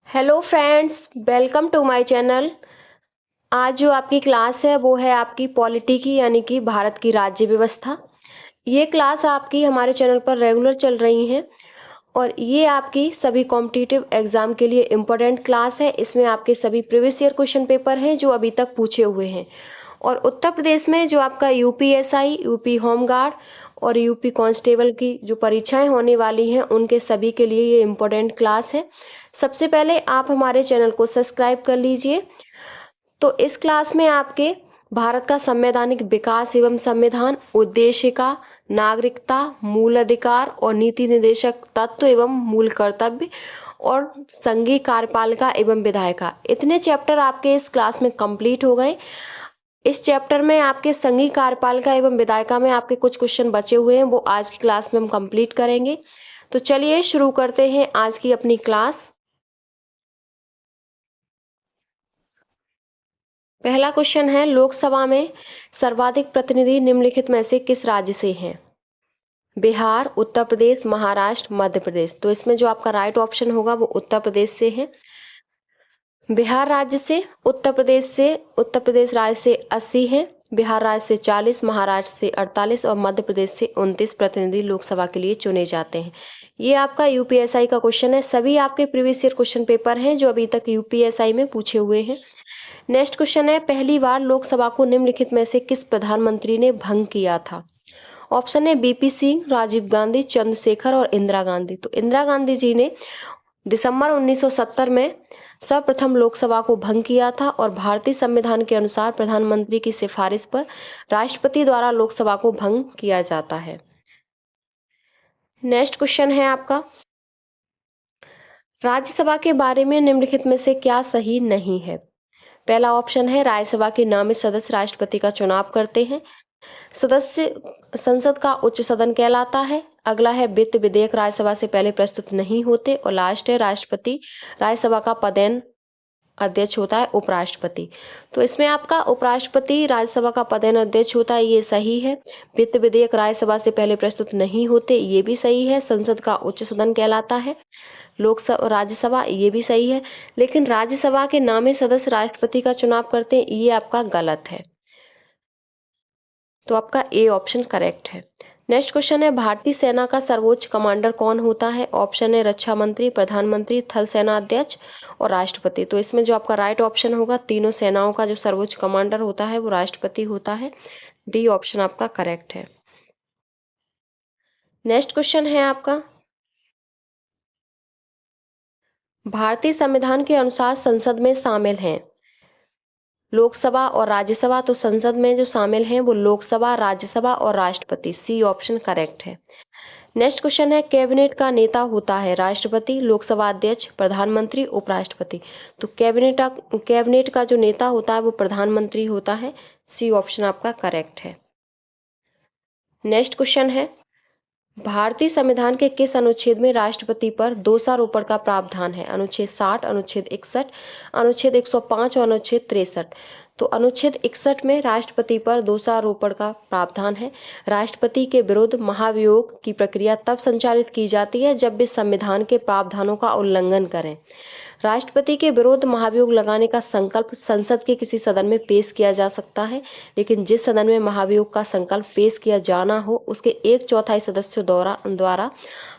Hello friends, welcome to my channel. आज जो आपकी क्लास है वो है आपकी पॉलिटी की, यानी कि भारत की राज्य व्यवस्था। ये क्लास आपकी हमारे चैनल पर रेगुलर चल रही हैं और ये आपकी सभी कॉम्पिटिटिव एग्जाम के लिए इम्पोर्टेंट क्लास है। इसमें आपके सभी प्रीवियस ईयर क्वेश्चन पेपर हैं जो अभी तक पूछे हुए हैं। और उत्तर प्रदेश में जो आपका यूपीएसआई, यूपी होमगार्ड और यूपी कांस्टेबल की जो परीक्षाएं होने वाली हैं उनके सभी के लिए ये इम्पोर्टेंट क्लास है। सबसे पहले आप हमारे चैनल को सब्सक्राइब कर लीजिए। तो इस क्लास में आपके भारत का संवैधानिक विकास एवं संविधान, उद्देशिका, नागरिकता, मूल अधिकार और नीति निर्देशक तत्व एवं मूल कर्तव्य और संघीय कार्यपालिका एवं विधायिका, इतने चैप्टर आपके इस क्लास में कंप्लीट हो गए। इस चैप्टर में आपके संघीय कार्यपालिका एवं विधायिका में आपके कुछ क्वेश्चन बचे हुए हैं, वो आज की क्लास में हम कंप्लीट करेंगे। तो चलिए शुरू करते हैं आज की अपनी क्लास। पहला क्वेश्चन है, लोकसभा में सर्वाधिक प्रतिनिधि निम्नलिखित में से किस राज्य से हैं? बिहार, उत्तर प्रदेश, महाराष्ट्र, मध्य प्रदेश। तो इसमें जो आपका राइट ऑप्शन होगा वो उत्तर प्रदेश से है। बिहार राज्य से, उत्तर प्रदेश से, उत्तर प्रदेश राज्य से 80 है, बिहार राज्य से 40, महाराष्ट्र से 48 और मध्य प्रदेश से 29 प्रतिनिधि लोकसभा के लिए चुने जाते हैं। ये आपका यूपीएसआई का क्वेश्चन है। सभी आपके प्रीवियस ईयर क्वेश्चन पेपर हैं जो अभी तक यूपीएसआई में पूछे हुए हैं। नेक्स्ट क्वेश्चन है, पहली बार लोकसभा को निम्नलिखित में से किस प्रधानमंत्री ने भंग किया था? ऑप्शन है बीपी सिंह, राजीव गांधी, चंद्रशेखर और इंदिरा गांधी। तो इंदिरा गांधी जी ने दिसंबर 1970 में सर्वप्रथम लोकसभा को भंग किया था और भारतीय संविधान के अनुसार प्रधानमंत्री की सिफारिश पर राष्ट्रपति द्वारा लोकसभा को भंग किया जाता है। नेक्स्ट क्वेश्चन है आपका, राज्यसभा के बारे में निम्नलिखित में से क्या सही नहीं है? पहला ऑप्शन है, राज्यसभा के नामित सदस्य राष्ट्रपति का चुनाव करते हैं। सदस्य संसद का उच्च सदन कहलाता है। अगला है, वित्त विधेयक राज्यसभा से पहले प्रस्तुत नहीं होते। और लास्ट है, राष्ट्रपति राज्यसभा का पदेन अध्यक्ष होता है उपराष्ट्रपति। तो इसमें आपका उपराष्ट्रपति राज्यसभा का पदेन अध्यक्ष होता है, ये सही है। वित्त विधेयक राज्यसभा से पहले प्रस्तुत नहीं होते, ये भी सही है। संसद का उच्च सदन कहलाता है लोकसभा, राज्यसभा, ये भी सही है। लेकिन राज्यसभा के नामे सदस्य राष्ट्रपति का चुनाव करते हैं, ये आपका गलत है। तो आपका ए ऑप्शन करेक्ट है। नेक्स्ट क्वेश्चन है, भारतीय सेना का सर्वोच्च कमांडर कौन होता है? ऑप्शन है रक्षा मंत्री, प्रधानमंत्री, थल सेना अध्यक्ष और राष्ट्रपति। तो इसमें जो आपका राइट ऑप्शन होगा, तीनों सेनाओं का जो सर्वोच्च कमांडर होता है वो राष्ट्रपति होता है। डी ऑप्शन आपका करेक्ट है। नेक्स्ट क्वेश्चन है आपका, भारतीय संविधान के अनुसार संसद में शामिल हैं लोकसभा और राज्यसभा। तो संसद में जो शामिल हैं वो लोकसभा, राज्यसभा और राष्ट्रपति। सी ऑप्शन करेक्ट है। नेक्स्ट क्वेश्चन है, कैबिनेट का नेता होता है राष्ट्रपति, लोकसभा अध्यक्ष, प्रधानमंत्री, उपराष्ट्रपति। तो कैबिनेट का जो नेता होता है वो प्रधानमंत्री होता है। सी ऑप्शन आपका करेक्ट है। नेक्स्ट क्वेश्चन है, भारतीय संविधान के किस अनुच्छेद में राष्ट्रपति पर दोषारोपण का प्रावधान है? अनुच्छेद 60, अनुच्छेद 61, अनुच्छेद 105 और अनुच्छेद 63। तो अनुच्छेद 61 में राष्ट्रपति पर दोषारोपण का प्रावधान है। राष्ट्रपति के विरुद्ध महाभियोग की प्रक्रिया तब संचालित की जाती है जब वे संविधान के प्रावधानों का उल्लंघन करें। राष्ट्रपति के विरुद्ध महाभियोग लगाने का संकल्प संसद के किसी सदन में पेश किया जा सकता है, लेकिन जिस सदन में महाभियोग का संकल्प पेश किया जाना हो उसके 1/4 सदस्यों द्वारा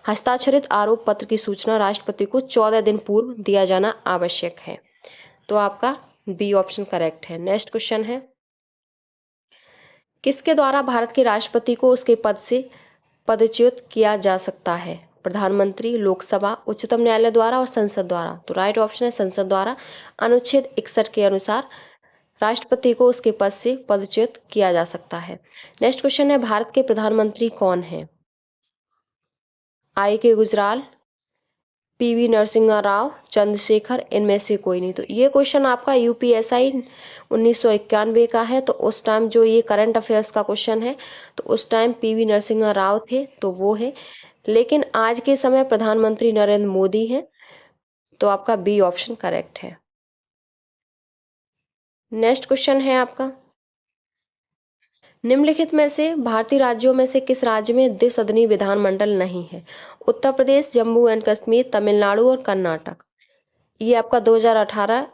हस्ताक्षरित आरोप पत्र की सूचना राष्ट्रपति को 14 दिन पूर्व दिया जाना आवश्यक है। तो आपका बी ऑप्शन करेक्ट है। नेक्स्ट क्वेश्चन है, किसके द्वारा भारत के राष्ट्रपति को उसके पद से पदच्युत किया जा सकता है? प्रधानमंत्री, लोकसभा, उच्चतम न्यायालय द्वारा और संसद द्वारा। तो राइट ऑप्शन है संसद द्वारा। अनुच्छेद 61 के अनुसार राष्ट्रपति को उसके पद से पदच्युत किया जा सकता है। नेक्स्ट क्वेश्चन है, भारत के प्रधानमंत्री कौन हैं? आई के गुजराल, पीवी नरसिम्हा राव, चंद्रशेखर, इनमें से कोई नहीं। तो ये क्वेश्चन आपका यूपीएसआई 1991 का है। तो उस टाइम जो ये करंट अफेयर्स का क्वेश्चन है, तो उस टाइम पीवी नरसिम्हा राव थे, तो वो है। लेकिन आज के समय प्रधानमंत्री नरेंद्र मोदी हैं। तो आपका बी ऑप्शन करेक्ट है। नेक्स्ट क्वेश्चन है आपका, निम्नलिखित में से भारतीय राज्यों में से किस राज्य में द्विसदनीय विधानमंडल नहीं है? उत्तर प्रदेश, जम्मू एंड कश्मीर, तमिलनाडु और कर्नाटक। ये आपका 2018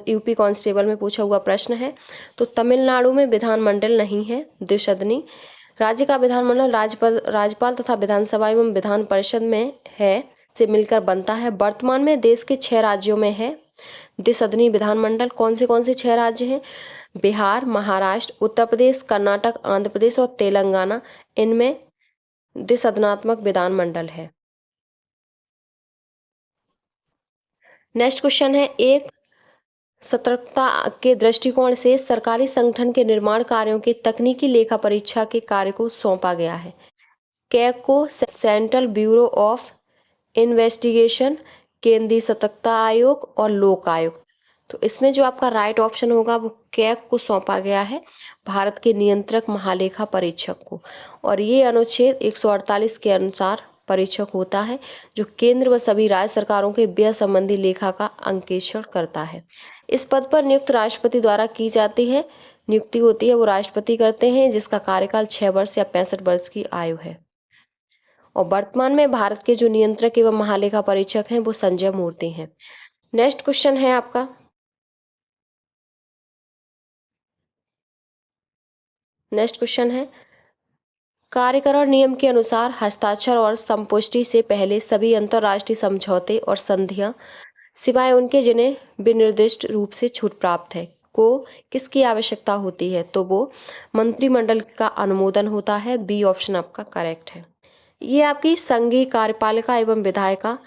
यूपी कांस्टेबल में पूछा हुआ प्रश्न है। तो तमिलनाडु में विधानमंडल नहीं है, द्विसदनी। राज्य का विधानमंडल राज्यपाल तथा विधानसभा एवं विधान परिषद में है से मिलकर बनता है। वर्तमान में देश के 6 राज्यों में है द्विसदनी विधानमंडल। कौन से 6 राज्य हैं? बिहार, महाराष्ट्र, उत्तर प्रदेश, कर्नाटक, आंध्र प्रदेश और तेलंगाना। इनमें द्विसदनात्मक विधानमंडल है। नेक्स्ट क्वेश्चन है, एक सतर्कता के दृष्टिकोण से सरकारी संगठन के निर्माण कार्यों के तकनीकी लेखा परीक्षा के कार्य को सौंपा गया है। कैग को सेंट्रल ब्यूरो ऑफ इन्वेस्टिगेशन, केंद्रीय सतर्कता आयोग और लोक आयुक्त। तो इसमें जो आपका राइट ऑप्शन होगा वो कैग को सौंपा गया है, भारत के नियंत्रक महालेखा परीक्षक को। और ये अनुच्छेद 148 के अनुसार परीक्षक होता है जो केंद्र व सभी राज्य सरकारों के व्यय संबंधी लेखा का अंकेक्षण करता है। इस पद पर नियुक्त राष्ट्रपति द्वारा की जाती है, नियुक्ति होती है वो राष्ट्रपति करते हैं, जिसका कार्यकाल 6 वर्ष या 65 वर्ष की आयु है। और वर्तमान में भारत के जो नियंत्रक एवं महालेखा परीक्षक हैं वो संजय मूर्ति हैं। नेक्स्ट क्वेश्चन है आपका, कार्यकरण नियम के अनुसार हस्ताक्षर और संपुष्टि से पहले सभी अंतर्राष्ट्रीय समझौते और संधियां सिवाय उनके जिन्हें विनिर्दिष्ट रूप से छूट प्राप्त है को किसकी आवश्यकता होती है? तो वो मंत्रिमंडल का अनुमोदन होता है। बी ऑप्शन आपका करेक्ट है। ये आपकी संघीय कार्यपालिका एवं विधायिका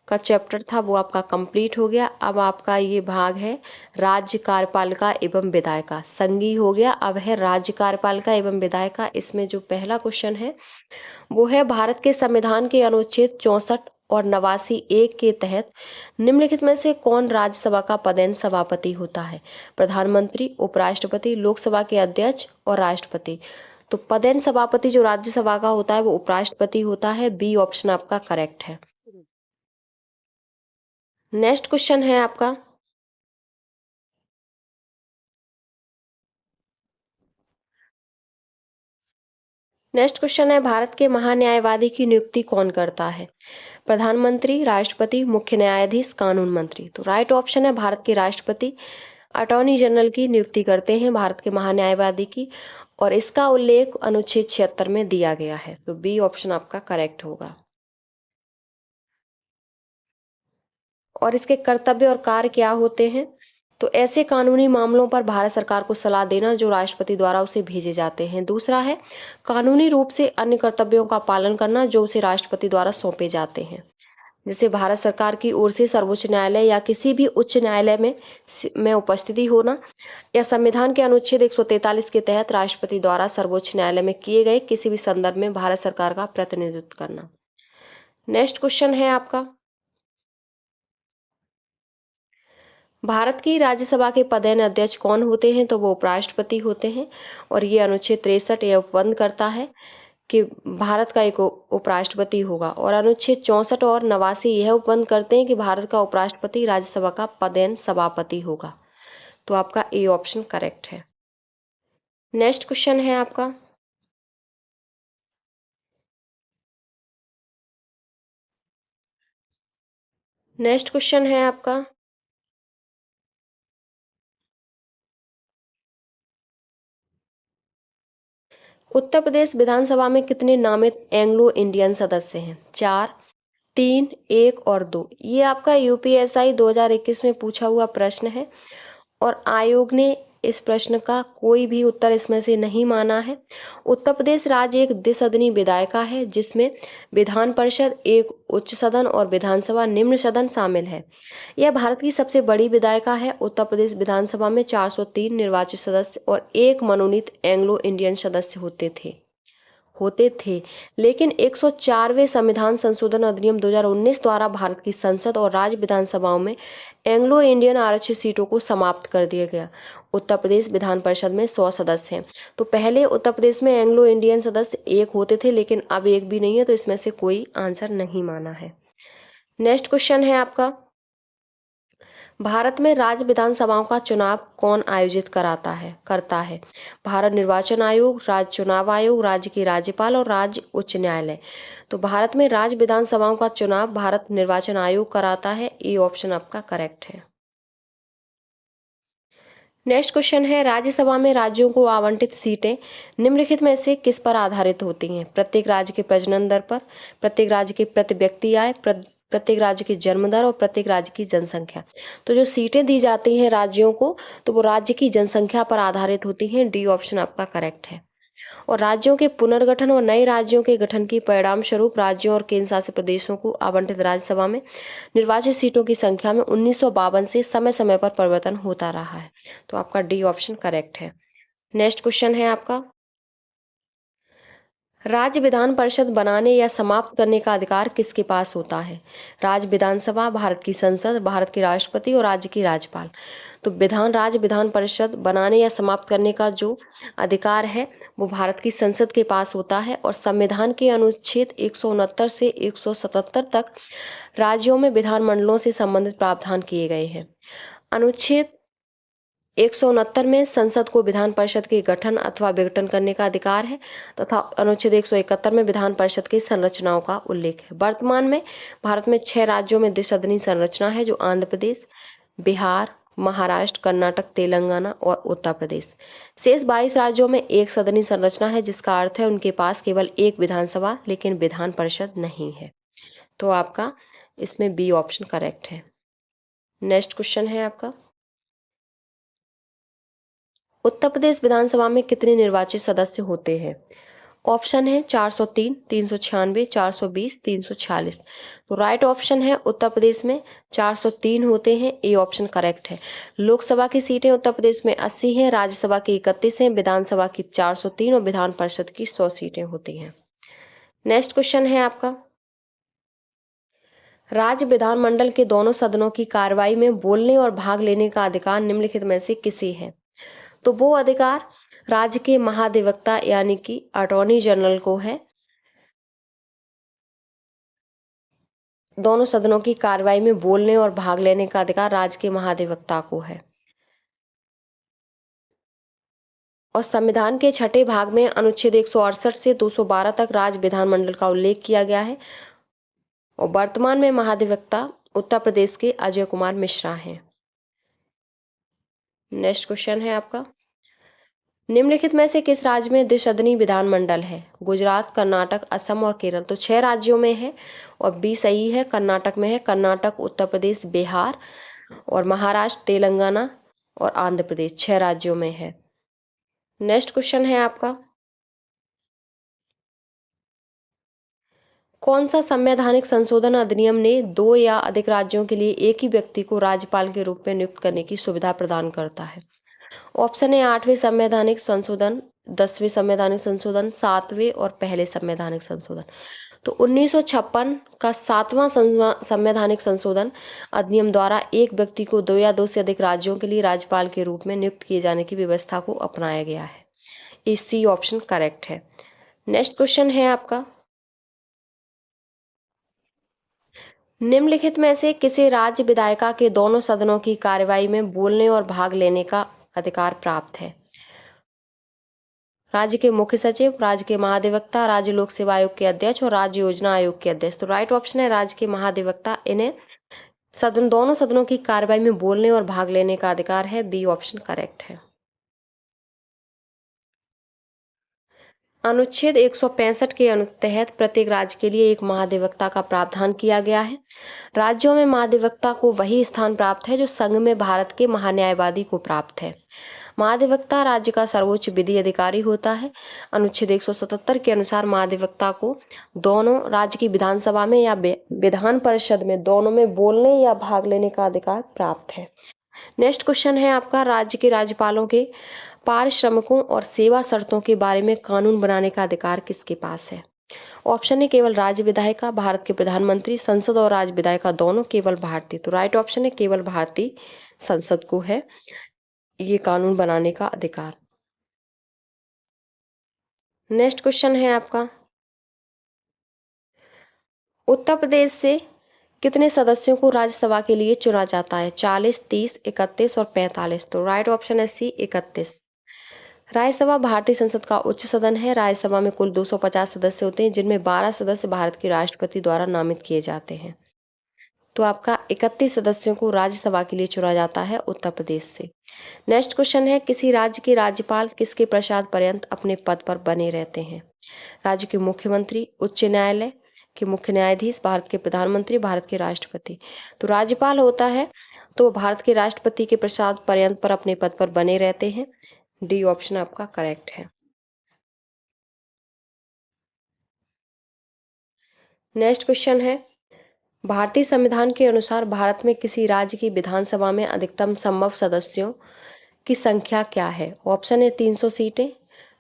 का चैप्टर था, वो आपका कंप्लीट हो गया। अब आपका ये भाग है राज्य कार्यपालिका एवं विधायिका। संघीय हो गया, अब है राज्य कार्यपालिका एवं विधायिका। इसमें जो पहला क्वेश्चन है वो है, भारत के संविधान के अनुच्छेद 64 और 89(1) के तहत निम्नलिखित में से कौन राज्यसभा का पदेन सभापति होता है? प्रधानमंत्री, उपराष्ट्रपति, लोकसभा के अध्यक्ष और राष्ट्रपति। तो पदेन सभापति जो राज्यसभा का होता है वो उपराष्ट्रपति होता है। बी ऑप्शन आपका करेक्ट है। नेक्स्ट क्वेश्चन है आपका, भारत के महान्यायवादी की नियुक्ति कौन करता है? प्रधानमंत्री, राष्ट्रपति, मुख्य न्यायाधीश, कानून मंत्री। तो राइट ऑप्शन है भारत के राष्ट्रपति अटॉर्नी जनरल की नियुक्ति करते हैं भारत के महान्यायवादी की, और इसका उल्लेख अनुच्छेद 76 में दिया गया है। तो बी ऑप्शन आपका करेक्ट होगा। और इसके कर्तव्य और कार्य क्या होते हैं? तो ऐसे कानूनी मामलों पर भारत सरकार को सलाह देना जो राष्ट्रपति द्वारा उसे भेजे जाते हैं। दूसरा है कानूनी रूप से अन्य कर्तव्यों का पालन करना जो उसे राष्ट्रपति द्वारा सौंपे जाते हैं, जैसे भारत सरकार की ओर से सर्वोच्च न्यायालय या किसी भी उच्च न्यायालय में उपस्थिति होना, या संविधान के अनुच्छेद 143 के तहत राष्ट्रपति द्वारा सर्वोच्च न्यायालय में किए गए किसी भी संदर्भ में भारत सरकार का प्रतिनिधित्व करना। नेक्स्ट क्वेश्चन है आपका, भारत की राज्यसभा के पदेन अध्यक्ष कौन होते हैं? तो वो उपराष्ट्रपति होते हैं। और ये अनुच्छेद 63 यह उपबंध करता है कि भारत का एक उपराष्ट्रपति होगा, और अनुच्छेद 64 और 89 यह उपबंध करते हैं कि भारत का उपराष्ट्रपति राज्यसभा का पदेन सभापति होगा। तो आपका ए ऑप्शन करेक्ट है। नेक्स्ट क्वेश्चन है आपका, उत्तर प्रदेश विधानसभा में कितने नामित एंग्लो इंडियन सदस्य हैं? 4, 3, 1 और 2। ये आपका यूपीएसआई 2021 में पूछा हुआ प्रश्न है, और आयोग ने इस प्रश्न का कोई भी उत्तर इसमें से नहीं माना है। उत्तर प्रदेश राज्य एक द्विसदनी विधायिका है जिसमें विधान परिषद, एक उच्च सदन और विधानसभा निम्न सदन शामिल है। यह भारत की सबसे बड़ी विधायिका है। उत्तर प्रदेश विधानसभा में 403 निर्वाचित सदस्य और 1 मनोनीत एंग्लो इंडियन सदस्य होते थे, लेकिन 104वें संविधान संशोधन अधिनियम 2019 द्वारा भारत की संसद और राज्य विधानसभाओं में एंग्लो इंडियन आरक्षित सीटों को समाप्त कर दिया गया। उत्तर प्रदेश विधान परिषद में 100 सदस्य हैं। तो पहले उत्तर प्रदेश में एंग्लो इंडियन सदस्य 1 होते थे, लेकिन अब 1 भी नहीं है, तो इसमें से कोई आंसर नहीं माना है। नेक्स्ट क्वेश्चन है आपका, भारत में राज्य विधानसभाओं का चुनाव कौन आयोजित करता है? भारत निर्वाचन आयोग, राज्य चुनाव आयोग, राज्य के राज्यपाल और राज्य उच्च न्यायालय। तो भारत में राज्य विधानसभाओं का चुनाव भारत निर्वाचन आयोग कराता है। ए ऑप्शन आपका करेक्ट है। नेक्स्ट क्वेश्चन है, राज्यसभा में राज्यों को आवंटित सीटें निम्नलिखित में से किस पर आधारित होती हैं? प्रत्येक राज्य के प्रजनन दर पर, प्रत्येक राज्य के प्रति व्यक्ति आय, प्रत्येक राज्य की जन्म दर और प्रत्येक राज्य की जनसंख्या। तो जो सीटें दी जाती हैं राज्यों को, तो वो राज्य की जनसंख्या पर आधारित होती हैं। डी ऑप्शन आपका करेक्ट है। और राज्यों के पुनर्गठन और नए राज्यों के गठन के परिणाम स्वरूप राज्यों और केंद्र शासित प्रदेशों को आवंटित राज्यसभा में निर्वाचित सीटों की संख्या में 1952 से समय समय पर परिवर्तन होता रहा है। तो आपका डी ऑप्शन करेक्ट है। नेक्स्ट क्वेश्चन है आपका, राज्य विधान परिषद बनाने या समाप्त करने का अधिकार किसके पास होता है? राज्य विधानसभा, भारत की संसद, भारत के राष्ट्रपति और राज्य के राज्यपाल। तो राज्य विधान परिषद बनाने या समाप्त करने का जो अधिकार है वो भारत की संसद के पास होता है। और संविधान के अनुच्छेद 169 से 177 तक राज्यों में विधानमंडलों से संबंधित प्रावधान किए गए हैं। अनुच्छेद 169 में संसद को विधान परिषद के गठन अथवा विघटन करने का अधिकार है तथा अनुच्छेद 171 में विधान परिषद की संरचनाओं का उल्लेख है। वर्तमान में भारत में 6 राज्यों में द्विसदनी संरचना है, जो आंध्र प्रदेश, बिहार, महाराष्ट्र, कर्नाटक, तेलंगाना और उत्तर प्रदेश। शेष 22 राज्यों में एक सदनी संरचना है, जिसका अर्थ है उनके पास केवल एक विधानसभा लेकिन विधान परिषद नहीं है। तो आपका इसमें बी ऑप्शन करेक्ट है। नेक्स्ट क्वेश्चन है आपका, उत्तर प्रदेश विधानसभा में कितने निर्वाचित सदस्य होते हैं? ऑप्शन है 403, 396, 420, 346। तो राइट ऑप्शन है उत्तर प्रदेश में 403 होते हैं। ए ऑप्शन करेक्ट है। लोकसभा की सीटें उत्तर प्रदेश में 80 हैं, राज्यसभा की 31 हैं, विधानसभा की 403 और विधान परिषद की 100 सीटें होती हैं। नेक्स्ट क्वेश्चन है आपका, राज्य विधानमंडल के दोनों सदनों की कार्रवाई में बोलने और भाग लेने का अधिकार निम्नलिखित में से किसे है? तो वो अधिकार राज्य के महाधिवक्ता यानी कि अटॉर्नी जनरल को है। दोनों सदनों की कार्रवाई में बोलने और भाग लेने का अधिकार राज्य के महाधिवक्ता को है। और संविधान के छठे भाग में अनुच्छेद 168 से 212 तक राज्य विधानमंडल का उल्लेख किया गया है। और वर्तमान में महाधिवक्ता उत्तर प्रदेश के अजय कुमार मिश्रा हैं। नेक्स्ट क्वेश्चन है आपका, निम्नलिखित में से किस राज्य में द्विसदनी विधानमंडल है? गुजरात, कर्नाटक, असम और केरल। तो 6 राज्यों में है और बी सही है। कर्नाटक में है, कर्नाटक, उत्तर प्रदेश, बिहार और महाराष्ट्र, तेलंगाना और आंध्र प्रदेश, 6 राज्यों में है। नेक्स्ट क्वेश्चन है आपका, कौन सा संवैधानिक संशोधन अधिनियम ने 2 या अधिक राज्यों के लिए एक ही व्यक्ति को राज्यपाल के रूप में नियुक्त करने की सुविधा प्रदान करता है? ऑप्शन है 8वें संवैधानिक संशोधन, 10वें संवैधानिक संशोधन, 7वें और पहले संवैधानिक संशोधन। तो 1956 का 7वां संवैधानिक संशोधन अधिनियम द्वारा एक व्यक्ति को 2 या 2 से अधिक राज्यों के लिए राज्यपाल के रूप में नियुक्त किए जाने की व्यवस्था को अपनाया गया है। सी ऑप्शन करेक्ट है। नेक्स्ट क्वेश्चन है आपका, निम्नलिखित में से किसी राज्य विधायिका के दोनों सदनों की कार्यवाही में बोलने और भाग लेने का अधिकार प्राप्त है? राज्य के मुख्य सचिव, राज्य के महाधिवक्ता, राज्य लोक सेवा आयोग के अध्यक्ष और राज्य योजना आयोग के अध्यक्ष। तो राइट ऑप्शन है राज्य के महाधिवक्ता। इन्हें दोनों सदनों की कार्यवाही में बोलने और भाग लेने का अधिकार है। बी ऑप्शन करेक्ट है। अनुच्छेद 165 के तहत प्रत्येक राज्य के लिए एक महाधिवक्ता का प्रावधान किया गया है। राज्यों में महाधिवक्ता को वही स्थान प्राप्त है जो संघ में भारत के महान्यायवादी को प्राप्त है। महाधिवक्ता राज्य का सर्वोच्च विधि अधिकारी होता है। अनुच्छेद 177 के अनुसार महाधिवक्ता को दोनों राज्य की विधानसभा में या विधान परिषद में दोनों में बोलने या भाग लेने का अधिकार प्राप्त है। नेक्स्ट क्वेश्चन है आपका, राज्य के राज्यपालों के पारिश्रमिकों और सेवा शर्तों के बारे में कानून बनाने का अधिकार किसके पास है? ऑप्शन है केवल राज्य विधायिका, भारत के प्रधानमंत्री, संसद और राज्य विधायिका दोनों, केवल भारतीय। तो राइट ऑप्शन है केवल भारतीय संसद को है ये कानून बनाने का अधिकार। नेक्स्ट क्वेश्चन है आपका, उत्तर प्रदेश से कितने सदस्यों को राज्यसभा के लिए चुना जाता है? 40, 30, 31 और 45। तो राइट ऑप्शन है सी 31। राज्यसभा भारतीय संसद का उच्च सदन है। राज्यसभा में कुल 250 सदस्य होते हैं, जिनमें 12 सदस्य भारत के राष्ट्रपति द्वारा नामित किए जाते हैं। तो आपका 31 सदस्यों को राज्यसभा के लिए चुना जाता है उत्तर प्रदेश से। नेक्स्ट क्वेश्चन है, किसी राज्य के राज्यपाल किसके प्रसाद पर्यंत अपने पद पर बने रहते हैं? राज्य के मुख्यमंत्री, उच्च न्यायालय के मुख्य न्यायाधीश, भारत के प्रधानमंत्री, भारत के राष्ट्रपति। तो राज्यपाल होता है तो भारत के राष्ट्रपति के प्रसाद पर्यंत पर अपने पद पर बने रहते हैं। डी ऑप्शन आपका करेक्ट है। नेक्स्ट क्वेश्चन है, भारतीय संविधान के अनुसार भारत में किसी राज्य की विधानसभा में अधिकतम संभव सदस्यों की संख्या क्या है? ऑप्शन है 300 सीटें,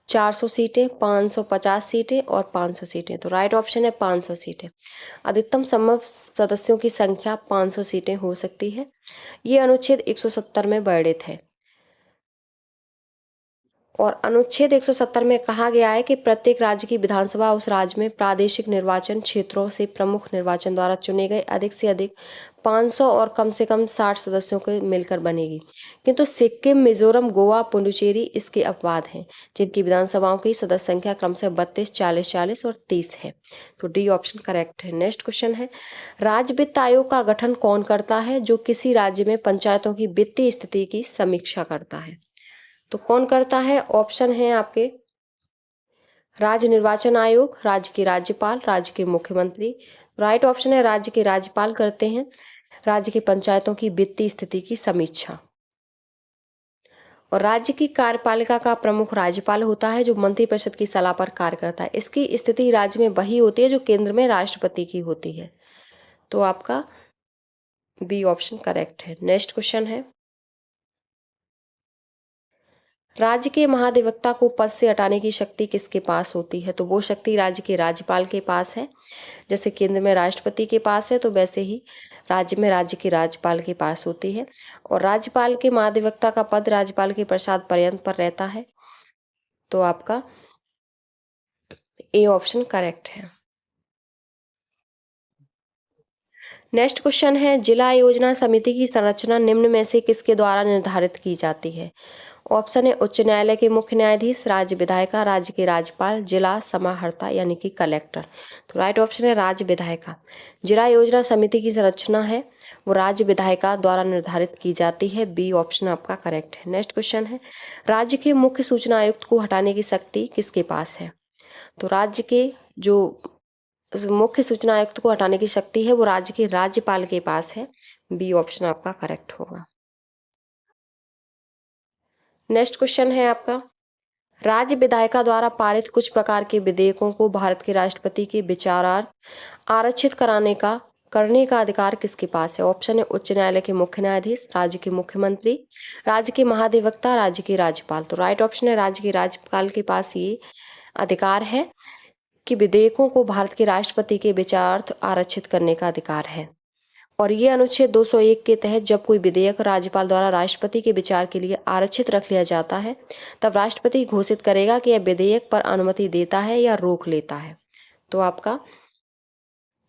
400 सीटें, 550 सीटें और 500 सीटें। तो राइट ऑप्शन है 500 सीटें। अधिकतम संभव सदस्यों की संख्या 500 सीटें हो सकती है। ये अनुच्छेद 170 में वर्णित है। और अनुच्छेद 170 में कहा गया है कि प्रत्येक राज्य की विधानसभा उस राज्य में प्रादेशिक निर्वाचन क्षेत्रों से प्रमुख निर्वाचन द्वारा चुने गए अधिक से अधिक 500 और कम से कम 60 सदस्यों को मिलकर बनेगी। किंतु सिक्किम, मिजोरम, गोवा, पुडुचेरी इसके अपवाद हैं, जिनकी विधानसभाओं की सदस्य संख्या क्रमशः 32, 40, 40 और 30 है। तो डी ऑप्शन करेक्ट है। नेक्स्ट क्वेश्चन है, राज्य वित्त आयोग का गठन कौन करता है, जो किसी राज्य में पंचायतों की वित्तीय स्थिति की समीक्षा करता है? तो कौन करता है? ऑप्शन है आपके राज्य निर्वाचन आयोग, राज्य के राज्यपाल, राज्य के मुख्यमंत्री। राइट ऑप्शन है राज्य के राज्यपाल करते हैं राज्य की पंचायतों की वित्तीय स्थिति की समीक्षा। और राज्य की कार्यपालिका का प्रमुख राज्यपाल होता है, जो मंत्रिपरिषद की सलाह पर कार्य करता है। इसकी स्थिति राज्य में वही होती है जो केंद्र में राष्ट्रपति की होती है। तो आपका बी ऑप्शन करेक्ट है। नेक्स्ट क्वेश्चन है, राज्य के महाधिवक्ता को पद से हटाने की शक्ति किसके पास होती है? तो वो शक्ति राज्य के राज्यपाल के पास है। जैसे केंद्र में राष्ट्रपति के पास है, तो वैसे ही राज्य में राज्य के राज्यपाल के पास होती है। और राज्यपाल के महाधिवक्ता का पद राज्यपाल के प्रसाद पर्यंत पर रहता है। तो आपका ए ऑप्शन करेक्ट है। नेक्स्ट क्वेश्चन है, जिला योजना समिति की संरचना निम्न में से किसके द्वारा निर्धारित की जाती है? ऑप्शन है उच्च न्यायालय के मुख्य न्यायाधीश, राज्य विधायिका, राज्य के राज्यपाल, जिला समाहर्ता यानी कि कलेक्टर। तो राइट ऑप्शन है राज्य विधायिका। जिला योजना समिति की संरचना है वो राज्य विधायिका द्वारा निर्धारित की जाती है। बी ऑप्शन आपका करेक्ट है। नेक्स्ट क्वेश्चन है, राज्य के मुख्य सूचना आयुक्त को हटाने की शक्ति किसके पास है? तो राज्य के जो मुख्य सूचना आयुक्त को हटाने की शक्ति है वो राज्य के राज्यपाल के पास है। बी ऑप्शन आपका करेक्ट होगा। नेक्स्ट क्वेश्चन है आपका, राज्य विधायिका द्वारा पारित कुछ प्रकार के विधेयकों को भारत के राष्ट्रपति के विचारार्थ आरक्षित करने का अधिकार किसके पास है? ऑप्शन है उच्च न्यायालय के मुख्य न्यायाधीश, राज्य के मुख्यमंत्री, राज्य के महाधिवक्ता, राज्य के राज्यपाल। तो राइट ऑप्शन है राज्य के राज्यपाल के पास ये अधिकार है कि विधेयकों को भारत के राष्ट्रपति के विचारार्थ आरक्षित करने का अधिकार है। और ये अनुच्छेद 201 के तहत जब कोई विधेयक राज्यपाल द्वारा राष्ट्रपति के विचार के लिए आरक्षित रख लिया जाता है, तब राष्ट्रपति घोषित करेगा कि यह विधेयक पर अनुमति देता है या रोक लेता है। तो आपका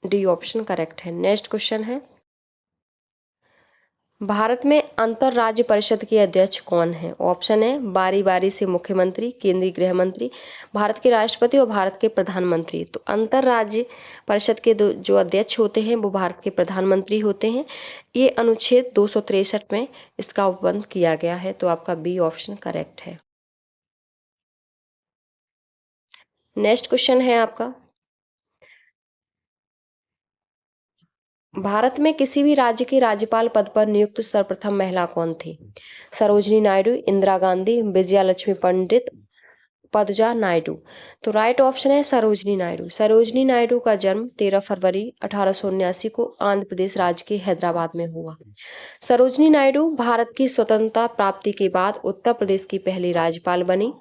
डी ऑप्शन करेक्ट है। नेक्स्ट क्वेश्चन है, भारत में अंतर राज्य परिषद के अध्यक्ष कौन है? ऑप्शन है बारी बारी से मुख्यमंत्री, केंद्रीय गृह मंत्री, भारत के राष्ट्रपति और भारत के प्रधानमंत्री। तो अंतर राज्य परिषद के जो अध्यक्ष होते हैं वो भारत के प्रधानमंत्री होते हैं। ये अनुच्छेद 263 में इसका उपबंध किया गया है। तो आपका बी ऑप्शन करेक्ट है। नेक्स्ट क्वेश्चन है आपका, भारत में किसी भी राज्य के राज्यपाल पद पर नियुक्त सर्वप्रथम महिला कौन थी? सरोजिनी नायडू, इंदिरा गांधी, विजया लक्ष्मी पंडित, पदजा नायडू। तो राइट ऑप्शन है सरोजिनी नायडू। सरोजिनी नायडू का जन्म 13 फरवरी 1879 को आंध्र प्रदेश राज्य के हैदराबाद में हुआ। सरोजिनी नायडू भारत की स्वतंत्रता प्राप्ति के बाद उत्तर प्रदेश की पहली राज्यपाल बनी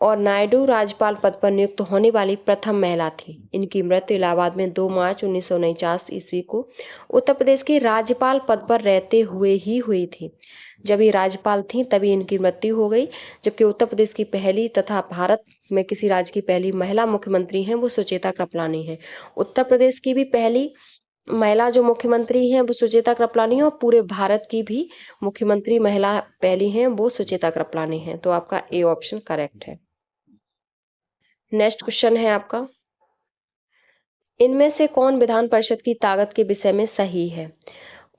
और नायडू राज्यपाल पद पर नियुक्त होने वाली प्रथम महिला थी। इनकी मृत्यु इलाहाबाद में 2 मार्च 1949 ईस्वी को उत्तर प्रदेश के राज्यपाल पद पर रहते हुए ही हुई थी। जब ये राज्यपाल थी तभी इनकी मृत्यु हो गई। जबकि उत्तर प्रदेश की पहली तथा भारत में किसी राज्य की पहली महिला मुख्यमंत्री हैं वो सुचेता कृपलानी है। उत्तर प्रदेश की भी पहली महिला जो मुख्यमंत्री हैं वो सुचेता कृपलानी है, और पूरे भारत की भी मुख्यमंत्री महिला पहली हैं वो सुचेता कृपलानी हैं। तो आपका ए ऑप्शन करेक्ट है। नेक्स्ट क्वेश्चन है आपका, इनमें से कौन विधान परिषद की ताकत के विषय में सही है?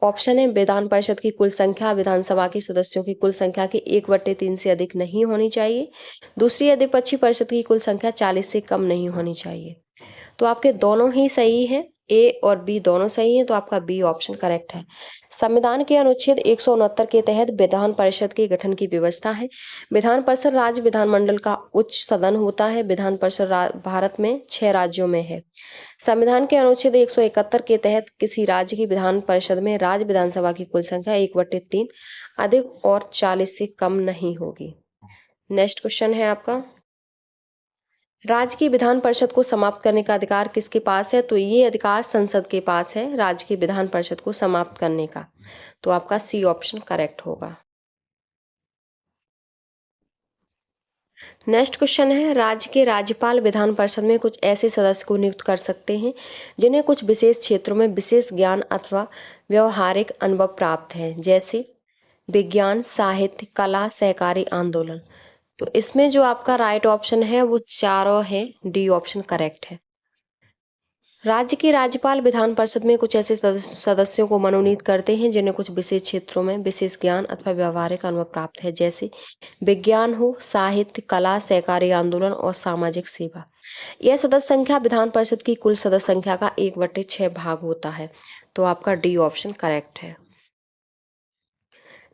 ऑप्शन है विधान परिषद की कुल संख्या विधानसभा के सदस्यों की कुल संख्या के 1/3 से अधिक नहीं होनी चाहिए। दूसरी, अधिपक्षीय परिषद की कुल संख्या 40 से कम नहीं होनी चाहिए। तो आपके दोनों ही सही हैं, ए और बी दोनों सही हैं, तो आपका बी ऑप्शन करेक्ट है। संविधान के अनुच्छेद 169 के तहत विधान परिषद के गठन की व्यवस्था है। विधान परिषद राज्य विधानमंडल का उच्च सदन होता है। विधान परिषद भारत में 6 राज्यों में है। संविधान के अनुच्छेद 171 के तहत किसी राज्य की विधान परिषद में राज्य विधानसभा की कुल संख्या 1/3 अधिक और 40 से कम नहीं होगी। नेक्स्ट क्वेश्चन है आपका, राज्य की विधान परिषद को समाप्त करने का अधिकार किसके पास है? तो ये अधिकार संसद के पास है, राज्य की विधान परिषद को समाप्त करने का। तो आपका सी ऑप्शन करेक्ट होगा। नेक्स्ट क्वेश्चन है, राज्य के राज्यपाल विधान परिषद में कुछ ऐसे सदस्य को नियुक्त कर सकते हैं जिन्हें कुछ विशेष क्षेत्रों में विशेष ज्ञान अथवा व्यवहारिक अनुभव प्राप्त है, जैसे विज्ञान, साहित्य, कला, सहकारी आंदोलन। तो इसमें जो आपका राइट ऑप्शन है वो चारों है, डी ऑप्शन करेक्ट है। राज्य के राज्यपाल विधान परिषद में कुछ ऐसे सदस्यों को मनोनीत करते हैं जिन्हें कुछ विशेष क्षेत्रों में विशेष ज्ञान अथवा व्यवहारिक अनुभव प्राप्त है, जैसे विज्ञान हो, साहित्य, कला, सहकारी आंदोलन और सामाजिक सेवा। यह सदस्य संख्या विधान परिषद की कुल सदस्य संख्या का 1/6 भाग होता है। तो आपका डी ऑप्शन करेक्ट है।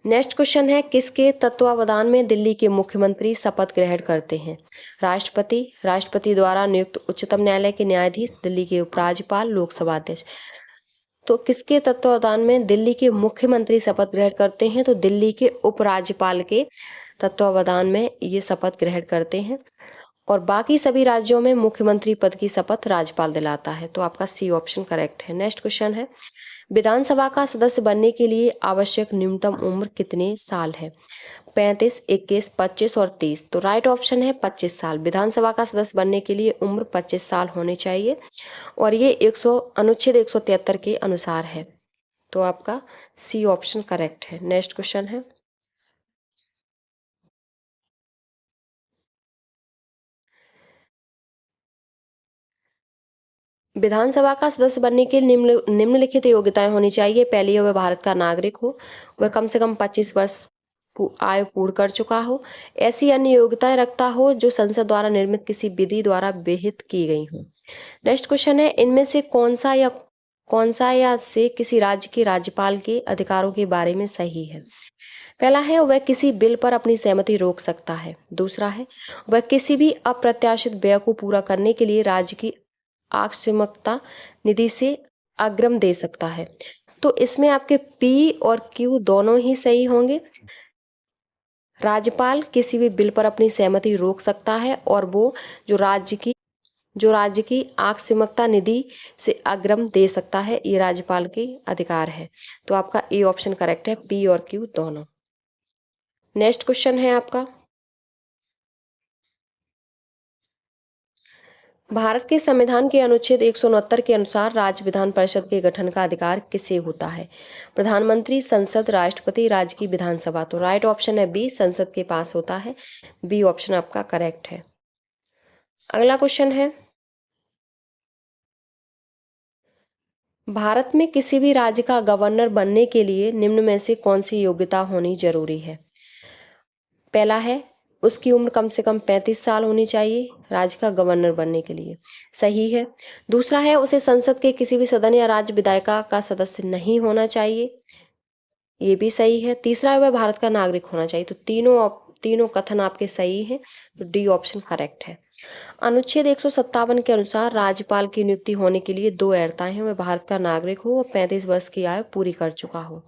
नेक्स्ट क्वेश्चन है, किसके तत्वावधान में दिल्ली के मुख्यमंत्री शपथ ग्रहण करते हैं? राष्ट्रपति, राष्ट्रपति द्वारा नियुक्त उच्चतम न्यायालय के न्यायाधीश, दिल्ली के उपराज्यपाल, लोकसभा अध्यक्ष। तो किसके तत्वावधान में दिल्ली के मुख्यमंत्री शपथ ग्रहण करते हैं? तो दिल्ली के उपराज्यपाल के तत्वावधान में ये शपथ ग्रहण करते हैं, और बाकी सभी राज्यों में मुख्यमंत्री पद की शपथ राज्यपाल दिलाता है। तो आपका सी ऑप्शन करेक्ट है। नेक्स्ट क्वेश्चन है, विधानसभा का सदस्य बनने के लिए आवश्यक न्यूनतम उम्र कितने साल है? 35, 21, 25 और 30। तो राइट ऑप्शन है 25 साल। विधानसभा का सदस्य बनने के लिए उम्र 25 साल होनी चाहिए, और ये अनुच्छेद 173 के अनुसार है। तो आपका सी ऑप्शन करेक्ट है। नेक्स्ट क्वेश्चन है, विधानसभा का सदस्य बनने के लिए निम्नलिखित योग्यताएं होनी चाहिए। पहली, वह भारत का नागरिक हो, वह कम से कम 25 वर्ष आयु पूर्ण कर चुका हो, ऐसी अन्य योग्यताएं रखता हो जो संसद द्वारा निर्मित किसी विधि द्वारा विहित की गई हो। नेक्स्ट क्वेश्चन है, इनमें से कौन सा या से किसी राज्य के राज्यपाल के अधिकारों के बारे में सही है? पहला है, वह किसी बिल पर अपनी सहमति रोक सकता है। दूसरा है, वह किसी भी अप्रत्याशित व्यय को पूरा करने के लिए राज्य की आकस्मिकता निधि से अग्रिम दे सकता है। तो इसमें आपके पी और क्यू दोनों ही सही होंगे। राज्यपाल किसी भी बिल पर अपनी सहमति रोक सकता है, और वो जो राज्य की आकस्मिकता निधि से अग्रिम दे सकता है, ये राज्यपाल के अधिकार है। तो आपका ए ऑप्शन करेक्ट है, पी और क्यू दोनों। नेक्स्ट क्वेश्चन है आपका, भारत के संविधान के अनुच्छेद 169 के अनुसार राज्य विधान परिषद के गठन का अधिकार किसे होता है? प्रधानमंत्री, संसद, राष्ट्रपति, राज्य की विधानसभा। तो राइट ऑप्शन है बी, संसद के पास होता है। बी ऑप्शन आपका करेक्ट है। अगला क्वेश्चन है, भारत में किसी भी राज्य का गवर्नर बनने के लिए निम्न में से कौन सी योग्यता होनी जरूरी है? पहला है, उसकी उम्र कम से कम 35 साल होनी चाहिए राज्य का गवर्नर बनने के लिए। सही है। दूसरा है, उसे संसद के किसी भी सदन या राज्य विधायिका का सदस्य नहीं होना चाहिए। ये भी सही है। तीसरा है, वह भारत का नागरिक होना चाहिए। तो तीनों कथन आपके सही हैं। तो डी ऑप्शन करेक्ट है। अनुच्छेद 157 के अनुसार राज्यपाल की नियुक्ति होने के लिए 2 अर्हताएं हैं, वह भारत का नागरिक हो और 35 वर्ष की आयु पूरी कर चुका हो,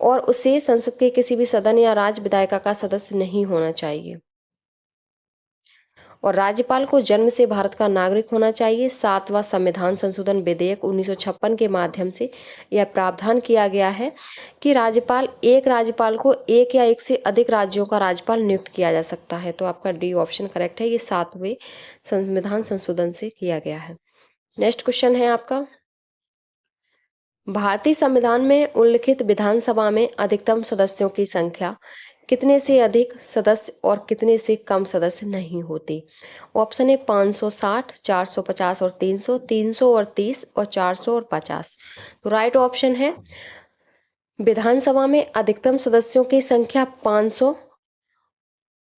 और उसे संसद के किसी भी सदन या राज्य विधायिका का सदस्य नहीं होना चाहिए, और राज्यपाल को जन्म से भारत का नागरिक होना चाहिए। 7वां संविधान संशोधन विधेयक 1956 के माध्यम से यह प्रावधान किया गया है कि राज्यपाल को एक या एक से अधिक राज्यों का राज्यपाल नियुक्त किया जा सकता है। तो आपका डी ऑप्शन करेक्ट है, ये 7वें संविधान संशोधन से किया गया है। नेक्स्ट क्वेश्चन है आपका, भारतीय संविधान में उल्लिखित विधानसभा में अधिकतम सदस्यों की संख्या कितने से अधिक सदस्य और कितने से कम सदस्य नहीं होती। ऑप्शन है 560, 450 और 300, 300 और 30 और 400 और 50। तो राइट ऑप्शन है विधानसभा में अधिकतम सदस्यों की संख्या 500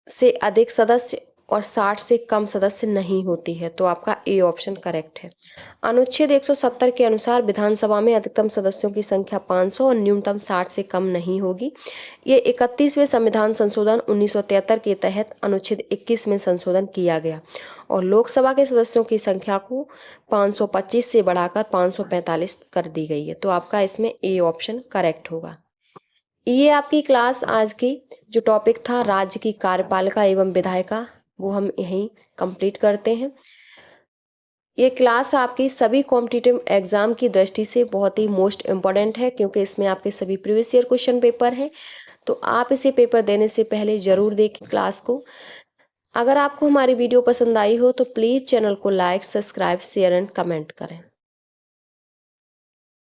से अधिक सदस्य और 60 से कम सदस्य नहीं होती है। तो आपका ए ऑप्शन करेक्ट है। अनुच्छेद 170 के अनुसार विधानसभा में अधिकतम सदस्यों की संख्या 500 और न्यूनतम 60 से कम नहीं होगी। ये 31वें संविधान संशोधन 1973 के तहत अनुच्छेद 21 में संशोधन किया गया और लोकसभा के सदस्यों की संख्या को 525 से बढ़ाकर 545 कर दी गई है। तो आपका इसमें ए ऑप्शन करेक्ट होगा। ये आपकी क्लास आज की जो टॉपिक था राज्य की कार्यपालिका एवं विधायिका, वो हम यहीं कंप्लीट करते हैं। ये क्लास आपकी सभी कॉम्पिटिटिव एग्जाम की दृष्टि से बहुत ही मोस्ट इम्पॉर्टेंट है, क्योंकि इसमें आपके सभी प्रीवियस ईयर क्वेश्चन पेपर हैं। तो आप इसे पेपर देने से पहले जरूर देखें क्लास को। अगर आपको हमारी वीडियो पसंद आई हो तो प्लीज़ चैनल को like, subscribe, share and comment करें।